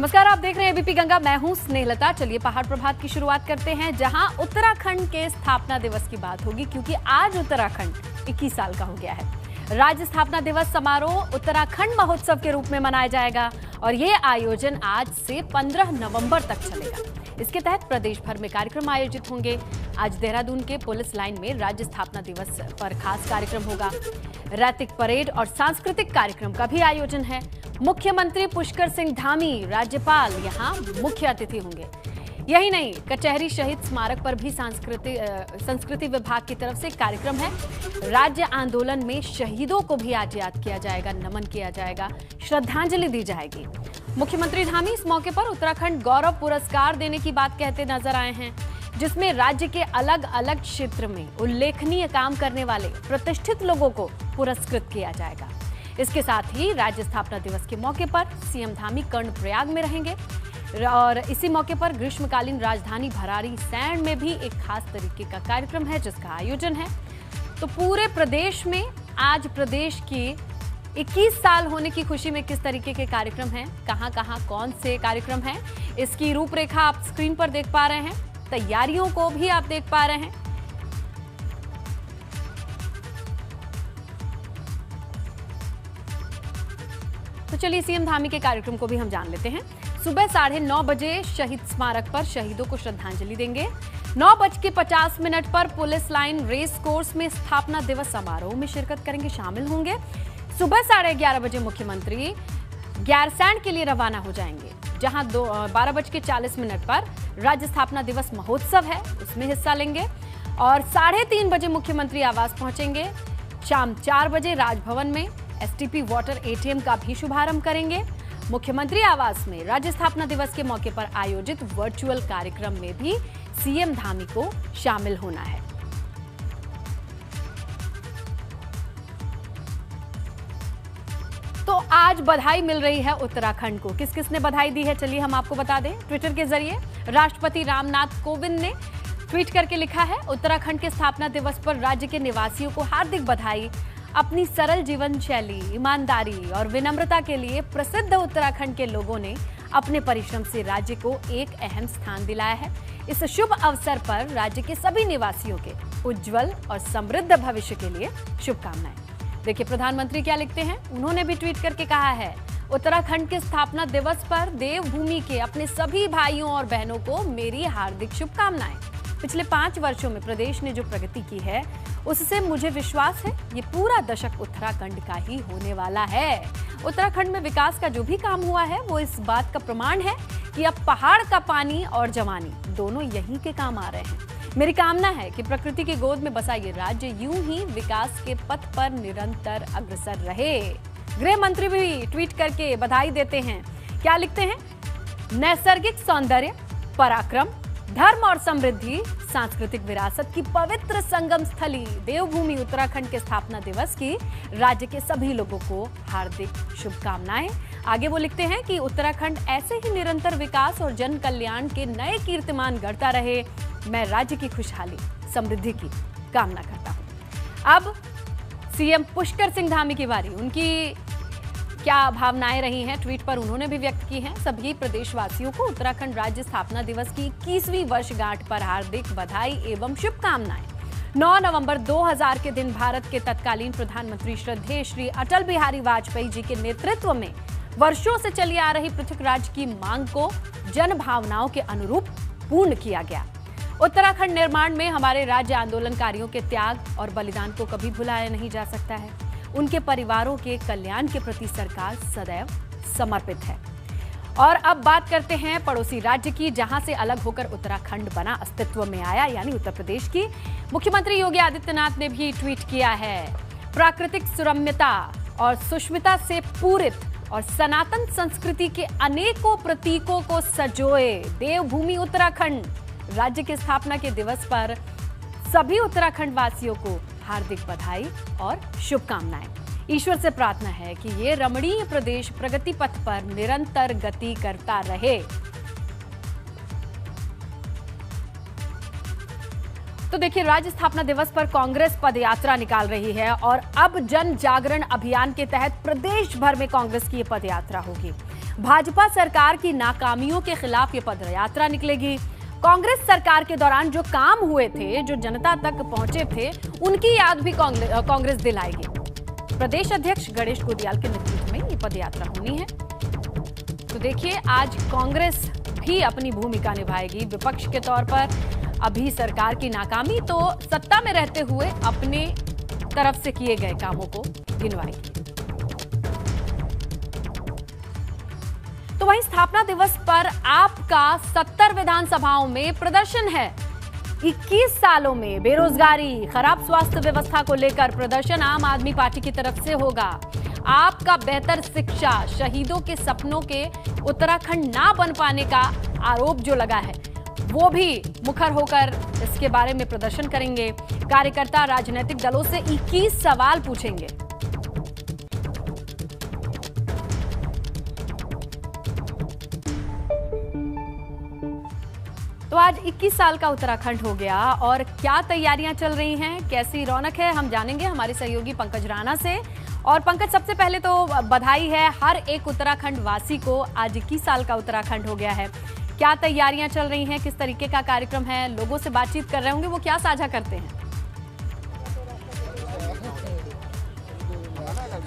नमस्कार, आप देख रहे हैं एबीपी गंगा। मैं हूं स्नेहलता। चलिए पहाड़ प्रभात की शुरुआत करते हैं, जहां उत्तराखंड के स्थापना दिवस की बात होगी, क्योंकि आज उत्तराखंड 21 साल का हो गया है। राज्य स्थापना दिवस समारोह उत्तराखंड महोत्सव के रूप में मनाया जाएगा और ये आयोजन आज से 15 नवंबर तक चलेगा। इसके तहत प्रदेश भर में कार्यक्रम आयोजित होंगे। आज देहरादून के पुलिस लाइन में राज्य स्थापना दिवस पर खास कार्यक्रम होगा। रैतिक परेड और सांस्कृतिक कार्यक्रम का भी आयोजन है। मुख्यमंत्री पुष्कर सिंह धामी, राज्यपाल यहां मुख्य अतिथि होंगे। यही नहीं, कचहरी शहीद स्मारक पर भी संस्कृति विभाग की तरफ से कार्यक्रम है। राज्य आंदोलन में शहीदों को भी आज याद किया जाएगा, नमन किया जाएगा, श्रद्धांजलि दी जाएगी। मुख्यमंत्री धामी इस मौके पर उत्तराखंड गौरव पुरस्कार देने की बात कहते नजर आए हैं, जिसमें राज्य के अलग अलग क्षेत्र में उल्लेखनीय काम करने वाले प्रतिष्ठित लोगों को पुरस्कृत किया जाएगा। इसके साथ ही राज्य स्थापना दिवस के मौके पर सीएम धामी कर्णप्रयाग में रहेंगे और इसी मौके पर ग्रीष्मकालीन राजधानी भरारी सैंड में भी एक खास तरीके का कार्यक्रम है, जिसका आयोजन है। तो पूरे प्रदेश में आज प्रदेश की 21 साल होने की खुशी में किस तरीके के कार्यक्रम हैं, कहां कहां कौन से कार्यक्रम हैं, इसकी रूपरेखा आप स्क्रीन पर देख पा रहे हैं। तैयारियों को भी आप देख पा रहे हैं। तो चलिए सीएम धामी के कार्यक्रम को भी हम जान लेते हैं। सुबह 9:30 बजे शहीद स्मारक पर शहीदों को श्रद्धांजलि देंगे। 9:50 पर पुलिस लाइन रेस कोर्स में स्थापना दिवस समारोह में शिरकत करेंगे, शामिल होंगे। सुबह 11:30 बजे मुख्यमंत्री गैरसैंड के लिए रवाना हो जाएंगे, जहां 12:40 पर राज्य स्थापना दिवस महोत्सव है, उसमें हिस्सा लेंगे और 3:30 बजे मुख्यमंत्री आवास पहुंचेंगे। शाम 4 बजे राजभवन में एसटीपी वाटर एटीएम का भी शुभारंभ करेंगे। मुख्यमंत्री आवास में राज्य स्थापना दिवस के मौके पर आयोजित वर्चुअल कार्यक्रम में भी सीएम धामी को शामिल होना है। तो आज बधाई मिल रही है उत्तराखंड को। किस किस ने बधाई दी है, चलिए हम आपको बता दें। ट्विटर के जरिए राष्ट्रपति रामनाथ कोविंद ने ट्वीट करके लिखा है, उत्तराखंड के स्थापना दिवस पर राज्य के निवासियों को हार्दिक बधाई। अपनी सरल जीवन शैली, ईमानदारी और विनम्रता के लिए प्रसिद्ध उत्तराखंड के लोगों ने अपने परिश्रम से राज्य को एक अहम स्थान दिलाया है। इस शुभ अवसर पर राज्य के सभी निवासियों के उज्जवल और समृद्ध भविष्य के लिए शुभकामनाएं। देखिए प्रधानमंत्री क्या लिखते हैं, उन्होंने भी ट्वीट करके कहा है, उत्तराखंड के स्थापना दिवस पर देवभूमि के अपने सभी भाइयों और बहनों को मेरी हार्दिक शुभकामनाएं। पिछले 5 वर्षों में प्रदेश ने जो प्रगति की है, उससे मुझे विश्वास है ये पूरा दशक उत्तराखंड का ही होने वाला है। उत्तराखंड में विकास का जो भी काम हुआ है, वो इस बात का प्रमाण है कि अब पहाड़ का पानी और जवानी दोनों यहीं के काम आ रहे हैं। मेरी कामना है कि प्रकृति की गोद में बसा ये राज्य यूं ही विकास के पथ पर निरंतर अग्रसर रहे। गृह मंत्री भी ट्वीट करके बधाई देते हैं। क्या लिखते हैं, नैसर्गिक सौंदर्य, पराक्रम, धर्म और समृद्धि, सांस्कृतिक विरासत की पवित्र संगम स्थली देवभूमि उत्तराखंड के स्थापना दिवस की राज्य के सभी लोगों को हार्दिक शुभकामनाएं। आगे वो लिखते हैं कि उत्तराखंड ऐसे ही निरंतर विकास और जन कल्याण के नए कीर्तिमान गढ़ता रहे। मैं राज्य की खुशहाली, समृद्धि की कामना करता हूं। अब सीएम पुष्कर सिंह धामी की बारी। उनकी क्या भावनाएं रही हैं, ट्वीट पर उन्होंने भी व्यक्त की हैं। सभी प्रदेशवासियों को उत्तराखंड राज्य स्थापना दिवस की 21वीं वर्षगांठ पर हार्दिक बधाई एवं शुभकामनाएं। 9 नवंबर 2000 के दिन भारत के तत्कालीन प्रधानमंत्री श्रद्धेय श्री अटल बिहारी वाजपेयी जी के नेतृत्व में वर्षों से चली आ रही पृथक राज्य की मांग को जन भावनाओं के अनुरूप पूर्ण किया गया। उत्तराखंड निर्माण में हमारे राज्य आंदोलनकारियों के त्याग और बलिदान को कभी भुलाया नहीं जा सकता है। उनके परिवारों के कल्याण के प्रति सरकार सदैव समर्पित है। और अब बात करते हैं पड़ोसी राज्य की, जहां से अलग होकर उत्तराखंड बना, अस्तित्व में आया, यानी उत्तर प्रदेश की। मुख्यमंत्री योगी आदित्यनाथ ने भी ट्वीट किया है, प्राकृतिक सुरम्यता और सुष्मिता से पूरित और सनातन संस्कृति के अनेकों प्रतीकों को सजोए देवभूमि उत्तराखंड। राज्य की स्थापना के दिवस पर सभी उत्तराखंड वासियों को हार्दिक बधाई और शुभकामनाएं। ईश्वर से प्रार्थना है कि ये रमणीय प्रदेश प्रगति पथ पर निरंतर गति करता रहे। तो देखिए, राज्य स्थापना दिवस पर कांग्रेस पदयात्रा निकाल रही है और अब जन जागरण अभियान के तहत प्रदेश भर में कांग्रेस की ये पदयात्रा होगी। भाजपा सरकार की नाकामियों के खिलाफ ये पदयात्रा निकलेगी। कांग्रेस सरकार के दौरान जो काम हुए थे, जो जनता तक पहुंचे थे, उनकी याद भी कांग्रेस दिलाएगी। प्रदेश अध्यक्ष गणेश गोदियाल के नेतृत्व में ये पदयात्रा होनी है। तो देखिए, आज कांग्रेस भी अपनी भूमिका निभाएगी विपक्ष के तौर पर। अभी सरकार की नाकामी तो सत्ता में रहते हुए अपने तरफ से किए गए कामों को गिनवाएगी। तो वहीं स्थापना दिवस पर आपका 70 विधानसभाओं में प्रदर्शन है। 21 सालों में बेरोजगारी, खराब स्वास्थ्य व्यवस्था को लेकर प्रदर्शन आम आदमी पार्टी की तरफ से होगा। आपका बेहतर शिक्षा, शहीदों के सपनों के उत्तराखंड ना बन पाने का आरोप जो लगा है, वो भी मुखर होकर इसके बारे में प्रदर्शन करेंगे। कार्यकर्ता राजनीतिक दलों से 21 सवाल पूछेंगे। तो आज 21 साल का उत्तराखंड हो गया और क्या तैयारियां चल रही हैं, कैसी रौनक है, हम जानेंगे हमारे सहयोगी पंकज राणा से। और पंकज, सबसे पहले तो बधाई है हर एक उत्तराखंड वासी को, आज 21 साल का उत्तराखंड हो गया है। क्या तैयारियां चल रही हैं, किस तरीके का कार्यक्रम है, लोगों से बातचीत कर रहे होंगे, वो क्या साझा करते हैं?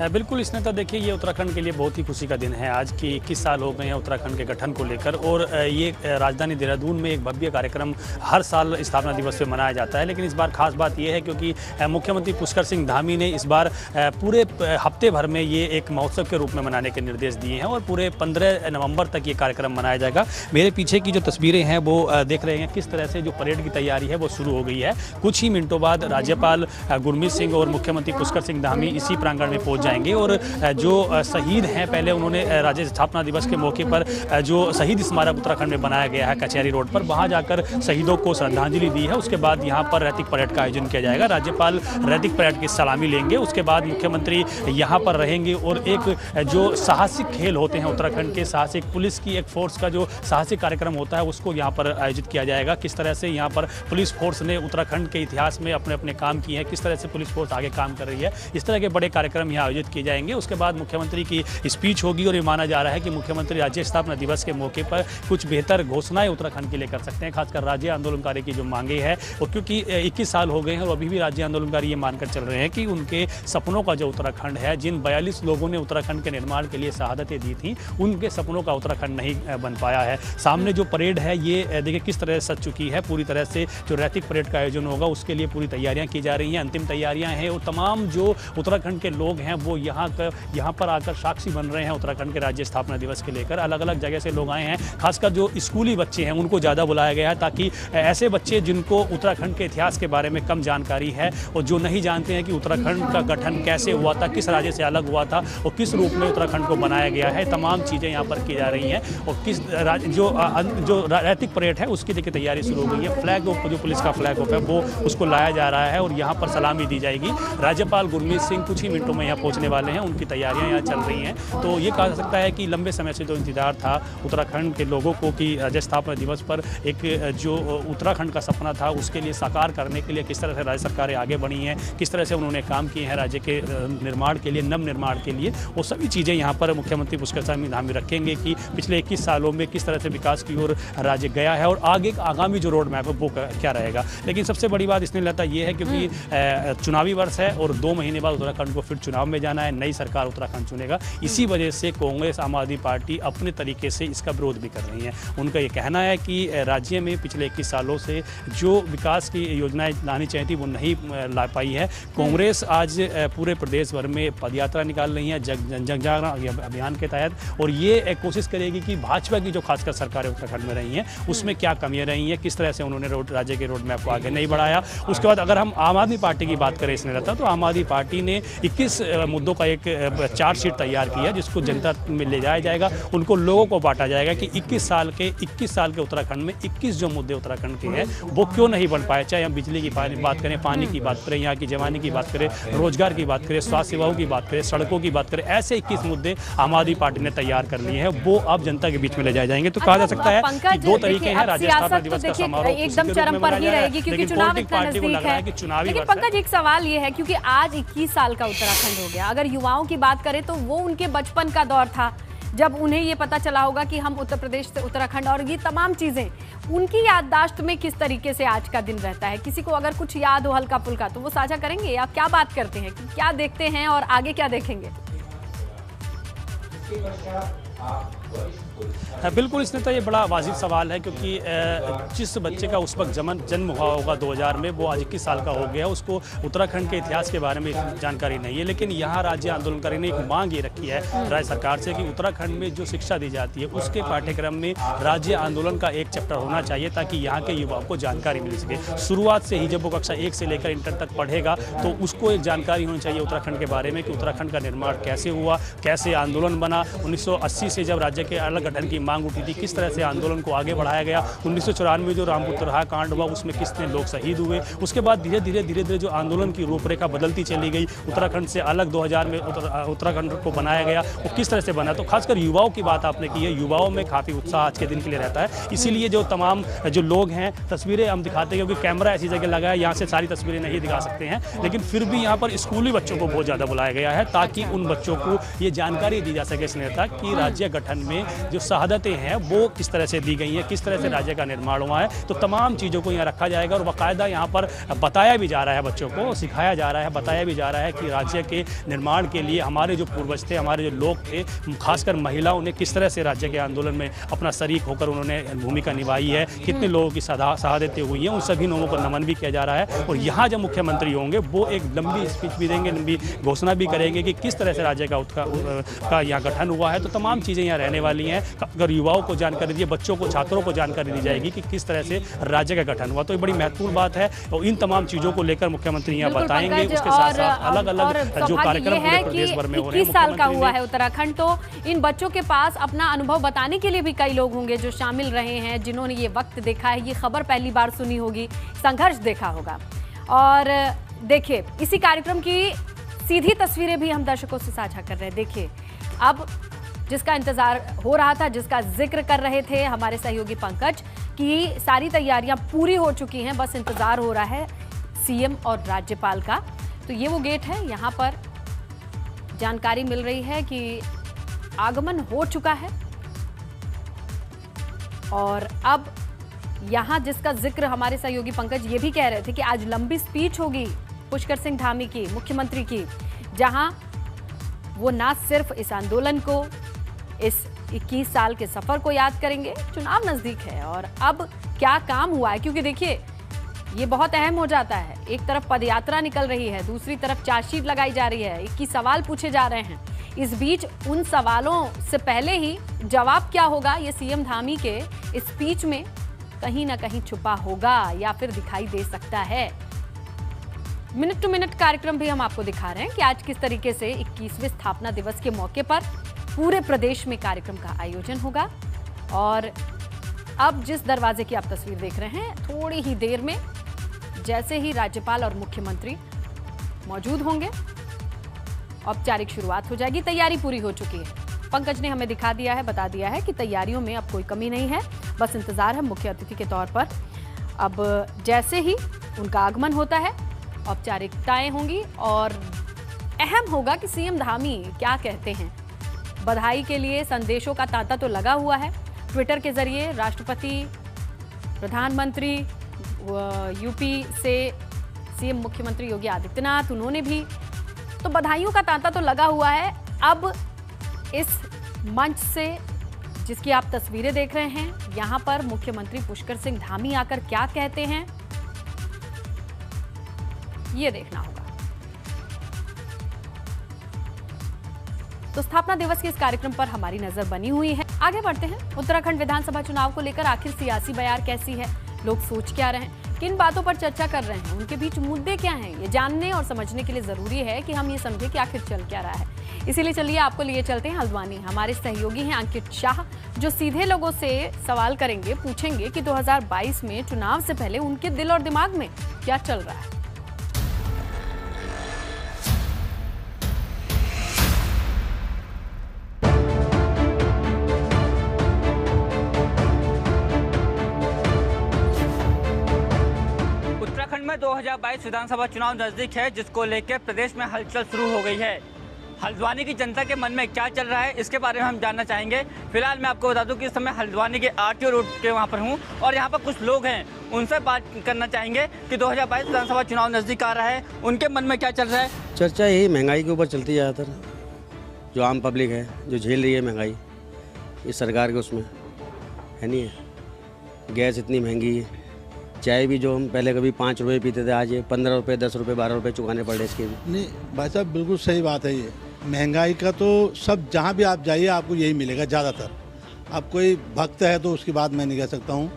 बिल्कुल इसने तो देखिए, ये उत्तराखंड के लिए बहुत ही खुशी का दिन है आज की 21 साल हो गए हैं उत्तराखंड के गठन को लेकर। और ये राजधानी देहरादून में एक भव्य कार्यक्रम हर साल स्थापना दिवस पे मनाया जाता है, लेकिन इस बार खास बात ये है क्योंकि मुख्यमंत्री पुष्कर सिंह धामी ने इस बार पूरे हफ्ते भर में ये एक महोत्सव के रूप में मनाने के निर्देश दिए हैं और पूरे 15 नवंबर तक ये कार्यक्रम मनाया जाएगा। मेरे पीछे की जो तस्वीरें हैं वो देख रहे हैं किस तरह से जो परेड की तैयारी है वो शुरू हो गई है। कुछ ही मिनटों बाद राज्यपाल गुरमीत सिंह और मुख्यमंत्री पुष्कर सिंह धामी इसी प्रांगण में पहुंच जाएंगे। और जो शहीद हैं, पहले उन्होंने राज्य स्थापना दिवस के मौके पर जो शहीद स्मारक उत्तराखंड में बनाया गया है कचहरी रोड पर, वहां जाकर शहीदों को श्रद्धांजलि दी है। उसके बाद यहां पर रैतिक परेड का आयोजन किया जाएगा। राज्यपाल रैतिक परेड की सलामी लेंगे, उसके बाद मुख्यमंत्री यहां पर रहेंगे और एक जो साहसिक खेल होते हैं उत्तराखंड के, साहसिक पुलिस की एक फोर्स का जो साहसिक कार्यक्रम होता है उसको यहाँ पर आयोजित किया जाएगा। किस तरह से यहाँ पर पुलिस फोर्स ने उत्तराखंड के इतिहास में अपने अपने काम किए हैं, किस तरह से पुलिस फोर्स आगे काम कर रही है, इस तरह के बड़े कार्यक्रम यहाँ आयोजित किए जाएंगे। उसके बाद मुख्यमंत्री की स्पीच होगी और ये माना जा रहा है कि मुख्यमंत्री राज्य स्थापना दिवस के मौके पर कुछ बेहतर घोषणाएं उत्तराखंड के लिए कर सकते हैं, खासकर राज्य आंदोलनकारी की जो मांगे हैं। और क्योंकि 21 साल हो गए हैं और अभी भी राज्य आंदोलनकारी ये मानकर चल रहे हैं कि उनके सपनों का जो उत्तराखंड है, जिन 42 लोगों ने उत्तराखंड के निर्माण के लिए शहादतें दी थी, उनके सपनों का उत्तराखंड नहीं बन पाया है। सामने जो परेड है ये देखिए किस तरह से सज चुकी है। पूरी तरह से जो रैतिक परेड का आयोजन होगा उसके लिए पूरी तैयारियां की जा रही हैं, अंतिम तैयारियां हैं। और तमाम जो उत्तराखंड के लोग हैं वो यहाँ पर आकर साक्षी बन रहे हैं उत्तराखंड के राज्य स्थापना दिवस के लेकर। अलग अलग जगह से लोग आए हैं, खासकर जो स्कूली बच्चे हैं उनको ज़्यादा बुलाया गया है ताकि ऐसे बच्चे जिनको उत्तराखंड के इतिहास के बारे में कम जानकारी है और जो नहीं जानते हैं कि उत्तराखंड का गठन कैसे हुआ था, किस राज्य से अलग हुआ था और किस रूप में उत्तराखंड को बनाया गया है, तमाम चीज़ें यहाँ पर की जा रही हैं। और किस जो रैतिक परेड है उसकी देखिए तैयारी शुरू हो गई है। फ्लैग ऑफ जो पुलिस का फ्लैग ऑफ है वो उसको लाया जा रहा है और यहाँ पर सलामी दी जाएगी। राज्यपाल गुरमीत सिंह कुछ ही मिनटों में यहाँ पहुँचने वाले हैं, उनकी तैयारियाँ यहाँ चल रही हैं। तो ये कहा जा सकता है कि लंबे समय से जो इंतजार था उत्तराखंड के लोगों को कि राज्य स्थापना दिवस पर एक जो उत्तराखंड का सपना था उसके लिए साकार करने के लिए किस तरह से राज्य सरकारें आगे बढ़ी हैं, किस तरह से उन्होंने काम किए हैं राज्य के निर्माण के लिए, नव निर्माण के लिए, वो सभी चीज़ें यहाँ पर मुख्यमंत्री पुष्कर सिंह धामी रखेंगे कि पिछले 21 सालों में किस तरह से विकास की ओर राज्य गया है और आगे आगामी जो रोड मैप है वो क्या रहेगा। लेकिन सबसे बड़ी बात इसमें लगता ये है क्योंकि चुनावी वर्ष है और 2 महीने बाद उत्तराखंड को फिर चुनाव में जाना है, नई सरकार उत्तराखंड चुनेगा। इसी वजह से कांग्रेस, आम आदमी पार्टी अपने तरीके से इसका विरोध भी कर रही हैं। उनका ये कहना है कि राज्य में पिछले 21 सालों से जो विकास की योजनाएं लानी चाहिए थी वो नहीं ला पाई है। कांग्रेस आज पूरे प्रदेश भर में पदयात्रा निकाल रही है जन जागरण अभियान के तहत और ये कोशिश करेगी कि भाजपा की जो खासकर सरकारें उत्तराखंड में रही हैं उसमें क्या कमियां रही हैं, किस तरह से उन्होंने राज्य के रोड मैप को आगे नहीं बढ़ाया। उसके बाद अगर हम आम आदमी पार्टी की बात करें इसमें रहता तो आम आदमी पार्टी ने 21 मुद्दों का एक चार्जशीट तैयार किया जिसको जनता में ले जाया जाएगा, उनको लोगों को बांटा जाएगा कि 21 साल के उत्तराखंड में 21 जो मुद्दे उत्तराखंड के हैं वो क्यों नहीं बन पाए। चाहे हम बिजली की बात करें, पानी की बात करें, यहाँ की जवानी की बात करें, रोजगार की बात करें, स्वास्थ्य सेवाओं की बात करें, सड़कों की बात करें, ऐसे 21 मुद्दे आम आदमी पार्टी ने तैयार कर लिए हैं, वो अब जनता के बीच में ले जाए जाएंगे। तो कहा जा सकता है कि 2 तरीके हैं राज्य स्थापना दिवस का समारोह एकदम चरम पर ही रहेगी क्योंकि चुनाव इतना नजदीक है। लेकिन पंकज, एक सवाल ये है क्योंकि आज 21 साल का उत्तराखंड हो गया, अगर युवाओं की बात करें तो वो उनके बचपन का दौर था, जब उन्हें ये पता चला होगा कि हम उत्तर प्रदेश से उत्तराखंड, और ये तमाम चीज़ें उनकी याददाश्त में किस तरीके से आज का दिन रहता है। किसी को अगर कुछ याद हो हल्का फुल्का तो वो साझा करेंगे। आप क्या बात करते हैं कि क्या देखते हैं और आगे क्या देखेंगे? बिल्कुल इसमें तो ये बड़ा वाजिब सवाल है, क्योंकि जिस बच्चे का उस वक्त जन्म हुआ होगा 2000 में, वो आज 21 साल का हो गया, उसको उत्तराखंड के इतिहास के बारे में इतनी जानकारी नहीं है। लेकिन यहाँ राज्य आंदोलनकारी ने एक मांग ये रखी है राज्य सरकार से कि उत्तराखंड में जो शिक्षा दी जाती है उसके पाठ्यक्रम में राज्य आंदोलन का एक चैप्टर होना चाहिए, ताकि यहाँ के युवाओं को जानकारी मिल सके। शुरुआत से ही जब वो कक्षा 1 से लेकर इंटर तक पढ़ेगा तो उसको एक जानकारी होनी चाहिए उत्तराखंड के बारे में कि उत्तराखंड का निर्माण कैसे हुआ, कैसे आंदोलन बना। 1980 से जब राज्य के अलग गठन की मांग उठी थी, किस तरह से आंदोलन को आगे बढ़ाया गया। 1994 में जो रामपुर तरहा कांड हुआ उसमें कितने लोग शहीद हुए। उसके बाद धीरे धीरे जो आंदोलन की रूपरेखा बदलती चली गई, उत्तराखंड से अलग 2000 में उत्तराखंड को बनाया गया, वो किस तरह से बना। तो खासकर युवाओं की बात आपने की है, युवाओं में काफ़ी उत्साह आज के दिन के लिए रहता है। इसीलिए जो तमाम जो लोग हैं, तस्वीरें हम दिखाते हैं, क्योंकि कैमरा ऐसी जगह लगा है यहाँ से सारी तस्वीरें नहीं दिखा सकते हैं, लेकिन फिर भी यहाँ पर स्कूली बच्चों को बहुत ज़्यादा बुलाया गया है, ताकि उन बच्चों को ये जानकारी दी जा सके इस नेता कि राज्य गठन में जो शहादतें हैं वो किस तरह से दी गई हैं, किस तरह से राज्य का निर्माण हुआ है। तो तमाम चीज़ों को यहाँ रखा जाएगा और बाकायदा यहाँ पर बताया भी जा रहा है, बच्चों को सिखाया जा रहा है, बताया भी जा रहा है कि राज्य के निर्माण के लिए हमारे जो पूर्वज थे, हमारे जो लोग थे, खासकर महिलाओं ने किस तरह से राज्य के आंदोलन में अपना शरीक होकर उन्होंने भूमिका निभाई है, कितने लोगों की शहादतें हुई हैं, उन सभी लोगों को नमन भी किया जा रहा है। और यहाँ जब मुख्यमंत्री होंगे वो एक लंबी स्पीच भी देंगे, लंबी घोषणा भी करेंगे कि किस तरह से राज्य का यहाँ गठन हुआ है। तो तमाम चीज़ें यहाँ रहने वाली हैं। अगर युवाओं को जानकारी दी, बच्चों को, छात्रों को जानकारी दी जाएगी कि किस तरह से राज्य का गठन हुआ, तो ये बड़ी महत्वपूर्ण बात है। और इन तमाम चीज़ों को लेकर मुख्यमंत्री यहाँ बताएंगे। उसके साथ साथ अलग अलग जो कार्यक्रम पूरे प्रदेश भर में हो रहे हैं। 21 साल का हुआ है उत्तराखंड, तो इन बच्चों के पास अपना अनुभव बताने के लिए भी कई लोग होंगे जो शामिल रहे हैं, जिन्होंने ये वक्त देखा है, ये खबर पहली बार सुनी होगी, संघर्ष देखा होगा। और देखिए, इसी कार्यक्रम की सीधी तस्वीरें भी हम दर्शकों से साझा कर रहे हैं। देखिए, अब जिसका इंतजार हो रहा था, जिसका जिक्र कर रहे थे हमारे सहयोगी पंकज, कि सारी तैयारियां पूरी हो चुकी हैं, बस इंतजार हो रहा है सीएम और राज्यपाल का। तो ये वो गेट है, यहाँ पर जानकारी मिल रही है कि आगमन हो चुका है। और अब यहाँ जिसका जिक्र हमारे सहयोगी पंकज ये भी कह रहे थे कि आज लंबी स्पीच होगी पुष्कर सिंह धामी की, मुख्यमंत्री की, जहां वो ना सिर्फ इस आंदोलन को, इस 21 साल के सफर को याद करेंगे, चुनाव नजदीक है और अब क्या काम हुआ है, क्योंकि देखिए ये बहुत अहम हो जाता है। एक तरफ पदयात्रा निकल रही है, दूसरी तरफ चार्जशीट लगाई जा रही है, 21 सवाल पूछे जा रहे हैं। इस बीच उन सवालों से पहले ही जवाब क्या होगा, ये सीएम धामी के इस स्पीच में कहीं ना कहीं छुपा होगा या फिर दिखाई दे सकता है। मिनट टू मिनट कार्यक्रम भी हम आपको दिखा रहे हैं कि आज किस तरीके से 21वें स्थापना दिवस के मौके पर पूरे प्रदेश में कार्यक्रम का आयोजन होगा। और अब जिस दरवाजे की आप तस्वीर देख रहे हैं, थोड़ी ही देर में जैसे ही राज्यपाल और मुख्यमंत्री मौजूद होंगे, औपचारिक शुरुआत हो जाएगी। तैयारी पूरी हो चुकी है, पंकज ने हमें दिखा दिया है, बता दिया है कि तैयारियों में अब कोई कमी नहीं है, बस इंतजार है मुख्य अतिथि के तौर पर। अब जैसे ही उनका आगमन होता है, औपचारिकताएं होंगी और अहम होगा कि सीएम धामी क्या कहते हैं। बधाई के लिए संदेशों का तांता तो लगा हुआ है। ट्विटर के जरिए राष्ट्रपति, प्रधानमंत्री, यूपी से सीएम मुख्यमंत्री योगी आदित्यनाथ, उन्होंने भी तो बधाइयों का तांता तो लगा हुआ है। अब इस मंच से जिसकी आप तस्वीरें देख रहे हैं, यहां पर मुख्यमंत्री पुष्कर सिंह धामी आकर क्या कहते हैं, ये देखना होगा। तो स्थापना दिवस के इस कार्यक्रम पर हमारी नजर बनी हुई है। आगे बढ़ते हैं। उत्तराखंड विधानसभा चुनाव को लेकर आखिर सियासी बयार कैसी है, लोग सोच क्या रहे हैं, किन बातों पर चर्चा कर रहे हैं, उनके बीच मुद्दे क्या हैं, ये जानने और समझने के लिए जरूरी है कि हम ये समझें कि आखिर चल क्या रहा है। इसीलिए चलिए आपको लिए चलते हैं हल्द्वानी। हमारे सहयोगी हैं अंकित शाह, जो सीधे लोगों से सवाल करेंगे, पूछेंगे कि 2022 में चुनाव से पहले उनके दिल और दिमाग में क्या चल रहा है। उत्तराखंड में 2022 विधानसभा चुनाव नजदीक है, जिसको लेकर प्रदेश में हलचल शुरू हो गई है। हल्द्वानी की जनता के मन में क्या चल रहा है इसके बारे में हम जानना चाहेंगे। फिलहाल मैं आपको बता दूं कि इस समय हल्द्वानी के आरटीओ रोड के वहां पर हूं और यहां पर कुछ लोग हैं, उनसे बात करना चाहेंगे कि 2022 विधानसभा चुनाव नज़दीक आ रहा है, उनके मन में क्या चल रहा है। चर्चा यही महंगाई के ऊपर चलती है ज़्यादातर, जो आम पब्लिक है जो झेल रही है महंगाई इस सरकार के उसमें है नहीं है। गैस इतनी महंगी है, चाय भी जो हम पहले कभी 5 रुपये पीते थे आज ये 15 रुपये 10 रुपये 12 रुपये चुकाने पड़ रहे इसके भी। नहीं भाई साहब, बिल्कुल सही बात है। ये महंगाई का तो सब जहाँ भी आप जाइए आपको यही मिलेगा ज़्यादातर। अब कोई भक्त है तो उसकी बात मैं नहीं कह सकता हूँ,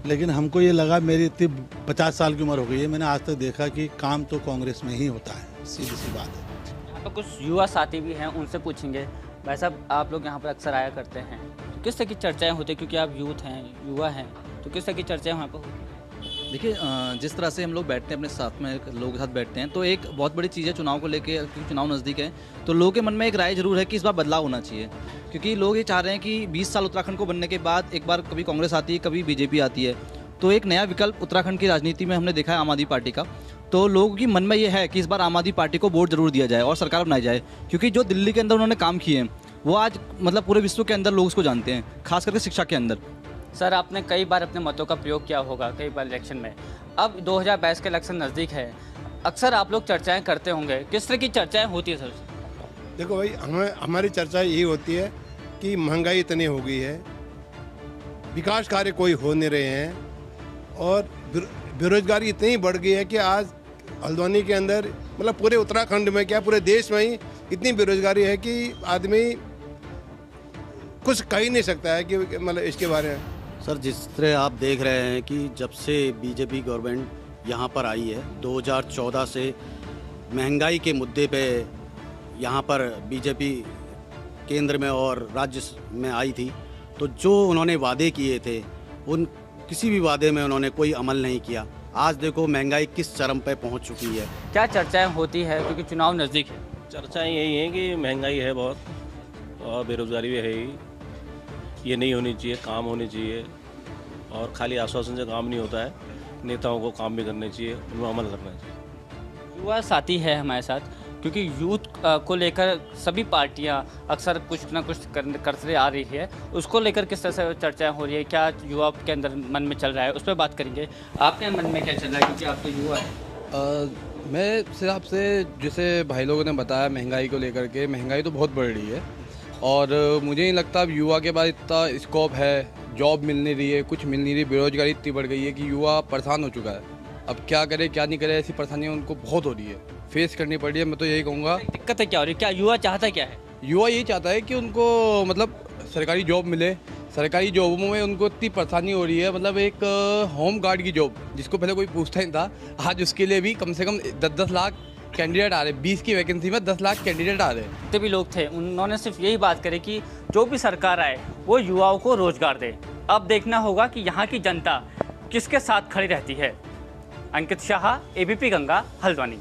लेकिन हमको ये लगा, मेरी इतनी 50 साल की उम्र हो गई है, मैंने आज तक देखा कि काम तो कांग्रेस में ही होता है, सीधी सी बात है। यहाँ पर कुछ युवा साथी भी हैं, उनसे पूछेंगे। भाई साहब, आप लोग यहाँ पर अक्सर आया करते हैं, तो किस तरह की चर्चाएँ होती हैं, क्योंकि आप यूथ हैं, युवा हैं, तो किस तरह की चर्चाएँ वहाँ पर होती हैं? देखिए, जिस तरह से हम लोग बैठते हैं अपने साथ में लोगों के साथ बैठते हैं, तो एक बहुत बड़ी चीज़ है चुनाव को लेके, क्योंकि चुनाव नज़दीक है तो लोगों के मन में एक राय जरूर है कि इस बार बदलाव होना चाहिए। क्योंकि लोग ये चाह रहे हैं कि 20 साल उत्तराखंड को बनने के बाद एक बार कभी कांग्रेस आती है, कभी बीजेपी आती है, तो एक नया विकल्प उत्तराखंड की राजनीति में हमने देखा है आम आदमी पार्टी का। तो लोगों की मन में ये है कि इस बार आम आदमी पार्टी को वोट जरूर दिया जाए और सरकार बनाई जाए, क्योंकि जो दिल्ली के अंदर उन्होंने काम किए हैं वो आज मतलब पूरे विश्व के अंदर लोग उसको जानते हैं, खास करके शिक्षा के अंदर। सर, आपने कई बार अपने मतों का प्रयोग किया होगा कई बार इलेक्शन में, अब 2022 के इलेक्शन नज़दीक है, अक्सर आप लोग चर्चाएं करते होंगे, किस तरह की चर्चाएं होती है सर? देखो भाई, हमारी चर्चा यही होती है कि महंगाई इतनी हो गई है, विकास कार्य कोई हो नहीं रहे हैं और बेरोजगारी इतनी बढ़ गई है कि आज हल्द्वानी के अंदर मतलब पूरे उत्तराखंड में क्या पूरे देश में ही इतनी बेरोजगारी है कि आदमी कुछ कह ही नहीं सकता है कि मतलब इसके बारे में। सर, जिस तरह आप देख रहे हैं कि जब से बीजेपी गवर्नमेंट यहाँ पर आई है 2014 से महंगाई के मुद्दे पे यहाँ पर बीजेपी केंद्र में और राज्य में आई थी, तो जो उन्होंने वादे किए थे उन किसी भी वादे में उन्होंने कोई अमल नहीं किया। आज देखो महंगाई किस चरम पे पहुँच चुकी है। क्या चर्चाएं होती है, क्योंकि चुनाव नज़दीक है? चर्चाएं यही हैं कि महंगाई है बहुत और बेरोज़गारी भी है ही, ये नहीं होनी चाहिए, काम होनी चाहिए और खाली आश्वासन से काम नहीं होता है, नेताओं को काम भी करने चाहिए, उनमें अमल करना चाहिए। युवा साथी है हमारे साथ, क्योंकि यूथ को लेकर सभी पार्टियां अक्सर कुछ ना कुछ करते आ रही है, उसको लेकर किस तरह से चर्चाएं हो रही है, क्या युवा के अंदर मन में चल रहा है, उस पर बात करेंगे। आपके मन में क्या चल रहा है, क्योंकि आप तो युवा है? मैं हिसाब से जैसे भाई लोगों ने बताया महंगाई को लेकर के, महंगाई तो बहुत बढ़ रही है और मुझे नहीं लगता अब युवा के पास इतना स्कोप है, जॉब मिल नहीं रही है, कुछ मिल नहीं रही, बेरोजगारी इतनी बढ़ गई है कि युवा परेशान हो चुका है। अब क्या करे क्या नहीं करे, ऐसी परेशानियाँ उनको बहुत हो रही है, फेस करनी पड़ रही है। मैं तो यही कहूँगा, दिक्कतें क्या हो रही है, क्या युवा चाहता क्या है? युवा यही चाहता है कि उनको मतलब सरकारी जॉब मिले, सरकारी जॉबों में उनको इतनी परेशानी हो रही है, मतलब एक होम गार्ड की जॉब जिसको पहले कोई पूछता ही था, आज उसके लिए भी कम से कम 10-10 लाख कैंडिडेट आ रहे, 20 की वैकेंसी में 10 लाख कैंडिडेट आ रहे। जितने भी लोग थे उन्होंने सिर्फ यही बात करी कि जो भी सरकार आए वो युवाओं को रोजगार दे। अब देखना होगा कि यहाँ की जनता किसके साथ खड़ी रहती है। अंकित शाह, एबीपी गंगा, हल्द्वानी।